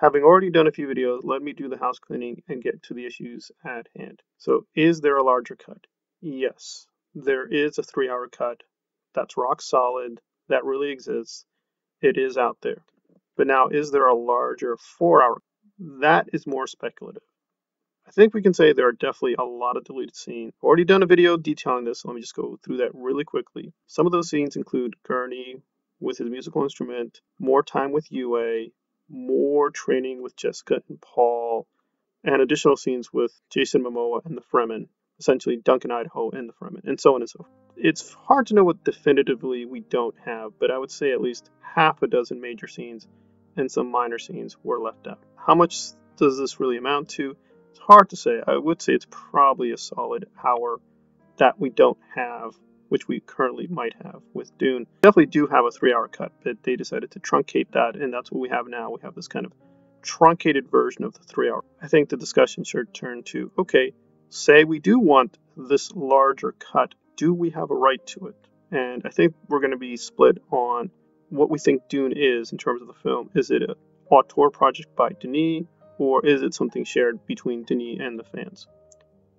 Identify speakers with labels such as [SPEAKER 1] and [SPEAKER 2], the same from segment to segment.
[SPEAKER 1] Having already done a few videos, let me do the house cleaning and get to the issues at hand. So, is there a larger cut? Yes, there is a 3-hour cut. That's rock solid. That really exists. It is out there. But now, is there a larger 4-hour? That is more speculative. I think we can say there are definitely a lot of deleted scenes. I've already done a video detailing this, so let me just go through that really quickly. Some of those scenes include Gurney with his musical instrument, more time with Yue, more training with Jessica and Paul, and additional scenes with Jason Momoa and the Fremen, essentially Duncan Idaho and the Fremen, and so on and so forth. It's hard to know what definitively we don't have, but I would say at least half a dozen major scenes and some minor scenes were left out. How much does this really amount to? It's hard to say. I would say it's probably a solid hour that we don't have, which we currently might have with Dune. Definitely do have a 3-hour cut, but they decided to truncate that, and that's what we have now. We have this kind of truncated version of the 3-hour. I think the discussion should turn to, okay, say we do want this larger cut. Do we have a right to it? And I think we're going to be split on what we think Dune is in terms of the film. Is it an auteur project by Denis, or is it something shared between Denis and the fans?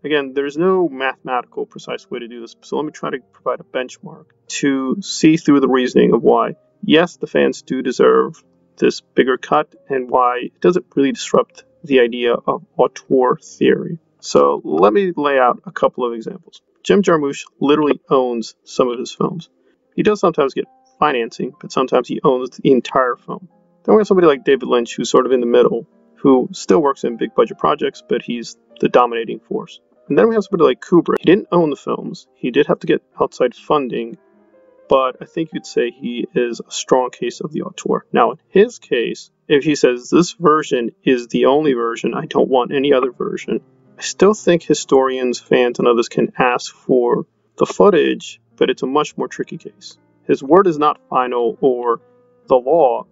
[SPEAKER 1] Again, there's no mathematical precise way to do this, so let me try to provide a benchmark to see through the reasoning of why, yes, the fans do deserve this bigger cut, and why it doesn't really disrupt the idea of auteur theory. So let me lay out a couple of examples. Jim Jarmusch literally owns some of his films. He does sometimes get financing, but sometimes he owns the entire film. Then we have somebody like David Lynch, who's sort of in the middle, who still works in big budget projects, but he's the dominating force. And then we have somebody like Kubrick. He didn't own the films. He did have to get outside funding, but I think you'd say he is a strong case of the auteur. Now, in his case, if he says this version is the only version, I don't want any other version, I still think historians, fans, and others can ask for the footage, but it's a much more tricky case. His word is not final or the law,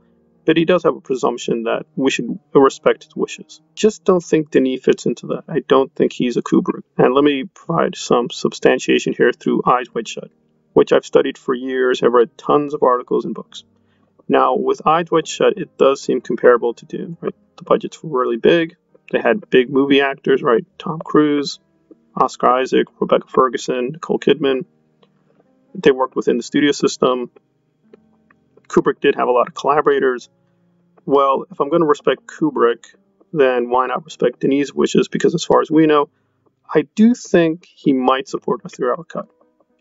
[SPEAKER 1] but he does have a presumption that we should respect his wishes. Just don't think Denis fits into that. I don't think he's a Kubrick. And let me provide some substantiation here through Eyes Wide Shut, which I've studied for years. I've read tons of articles and books. Now, with Eyes Wide Shut, it does seem comparable to Dune, right? The budgets were really big. They had big movie actors, right? Tom Cruise, Oscar Isaac, Rebecca Ferguson, Nicole Kidman. They worked within the studio system. Kubrick did have a lot of collaborators. Well, if I'm going to respect Kubrick, then why not respect Denis' wishes? Because as far as we know, I do think he might support a 3-hour cut.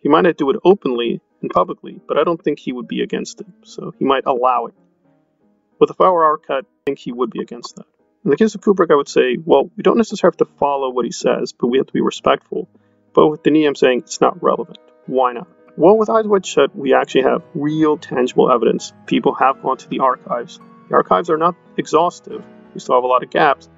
[SPEAKER 1] He might not do it openly and publicly, but I don't think he would be against it. So he might allow it. With a 4-hour cut, I think he would be against that. In the case of Kubrick, I would say, well, we don't necessarily have to follow what he says, but we have to be respectful. But with Denis, I'm saying it's not relevant. Why not? Well, with Eyes Wide Shut, we actually have real, tangible evidence. People have gone to the archives. The archives are not exhaustive. We still have a lot of gaps.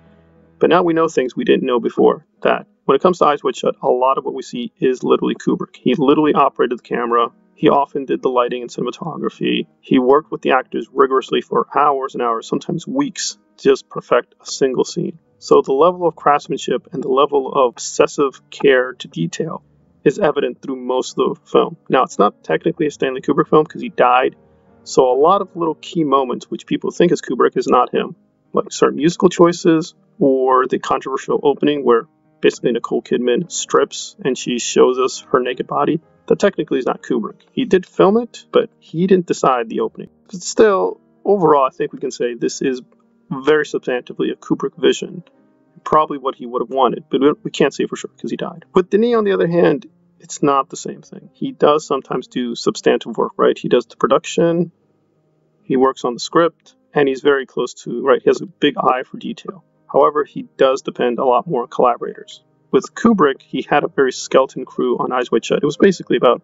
[SPEAKER 1] But now we know things we didn't know before. That when it comes to Eyes Wide Shut, a lot of what we see is literally Kubrick. He literally operated the camera. He often did the lighting and cinematography. He worked with the actors rigorously for hours and hours, sometimes weeks, to just perfect a single scene. So the level of craftsmanship and the level of obsessive care to detail is evident through most of the film. Now, it's not technically a Stanley Kubrick film because he died, so a lot of little key moments which people think is Kubrick is not him, like certain musical choices or the controversial opening where basically Nicole Kidman strips and she shows us her naked body. That technically is not Kubrick. He did film it, but he didn't decide the opening. But still, overall, I think we can say this is very substantively a Kubrick vision. Probably what he would have wanted, but we can't say for sure because he died. With Denis, on the other hand, it's not the same thing. He does sometimes do substantive work, right? He does the production, he works on the script, and he's very close to, right, he has a big eye for detail. However, he does depend a lot more on collaborators. With Kubrick, he had a very skeleton crew on Eyes Wide Shut. It was basically about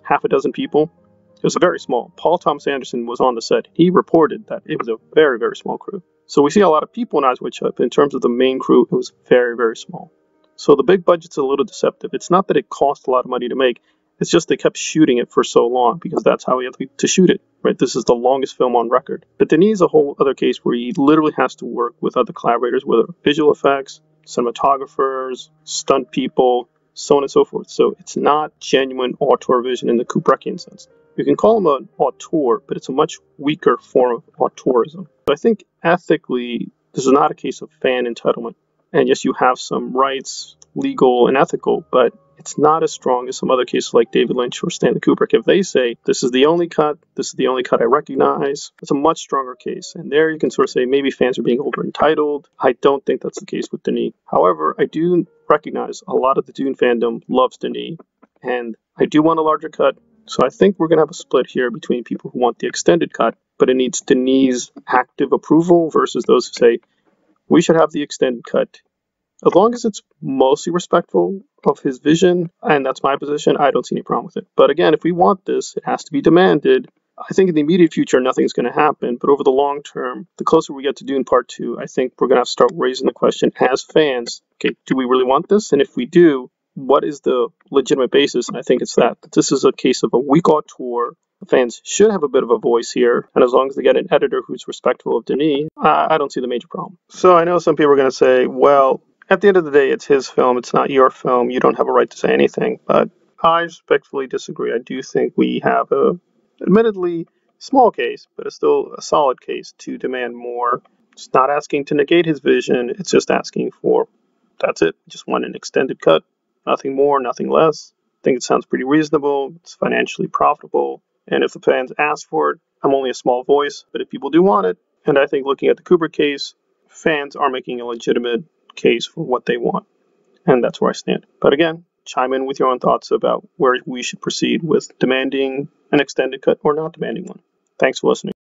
[SPEAKER 1] half a dozen people. It was very small. Paul Thomas Anderson was on the set. He reported that it was a very, very small crew. So we see a lot of people in Eyes Wide Shut, but in terms of the main crew, it was very, very small. So the big budget's a little deceptive. It's not that it cost a lot of money to make. It's just they kept shooting it for so long because that's how he had to shoot it, right? This is the longest film on record. But Denis is a whole other case where he literally has to work with other collaborators, whether visual effects, cinematographers, stunt people, so on and so forth. So it's not genuine auteur vision in the Kubrickian sense. You can call him an auteur, but it's a much weaker form of auteurism. But I think ethically, This is not a case of fan entitlement. And yes, you have some rights, legal and ethical, but it's not as strong as some other cases like David Lynch or Stanley Kubrick. If they say, this is the only cut I recognize, it's a much stronger case. And there you can sort of say maybe fans are being over entitled. I don't think that's the case with Denis. However, I do recognize a lot of the Dune fandom loves Denis, and I do want a larger cut. So I think we're going to have a split here between people who want the extended cut, but it needs Denis' active approval versus those who say, we should have the extended cut. As long as it's mostly respectful of his vision, and that's my position, I don't see any problem with it. But again, if we want this, it has to be demanded. I think in the immediate future, nothing's going to happen. But over the long term, the closer we get to Dune Part 2, I think we're going to have to start raising the question as fans, okay, do we really want this? And if we do, what is the legitimate basis? And I think it's that this is a case of a weak auteur. The fans should have a bit of a voice here, and as long as they get an editor who's respectful of Denis, I don't see the major problem. So I know some people are going to say, well, at the end of the day, it's his film, it's not your film, you don't have a right to say anything, but I respectfully disagree. I do think we have a, admittedly, small case, but it's still a solid case to demand more. It's not asking to negate his vision, it's just asking for, that's it, just want an extended cut. Nothing more, nothing less. I think it sounds pretty reasonable. It's financially profitable. And if the fans ask for it, I'm only a small voice. But if people do want it, and I think looking at the Kubrick case, fans are making a legitimate case for what they want. And that's where I stand. But again, chime in with your own thoughts about where we should proceed with demanding an extended cut or not demanding one. Thanks for listening.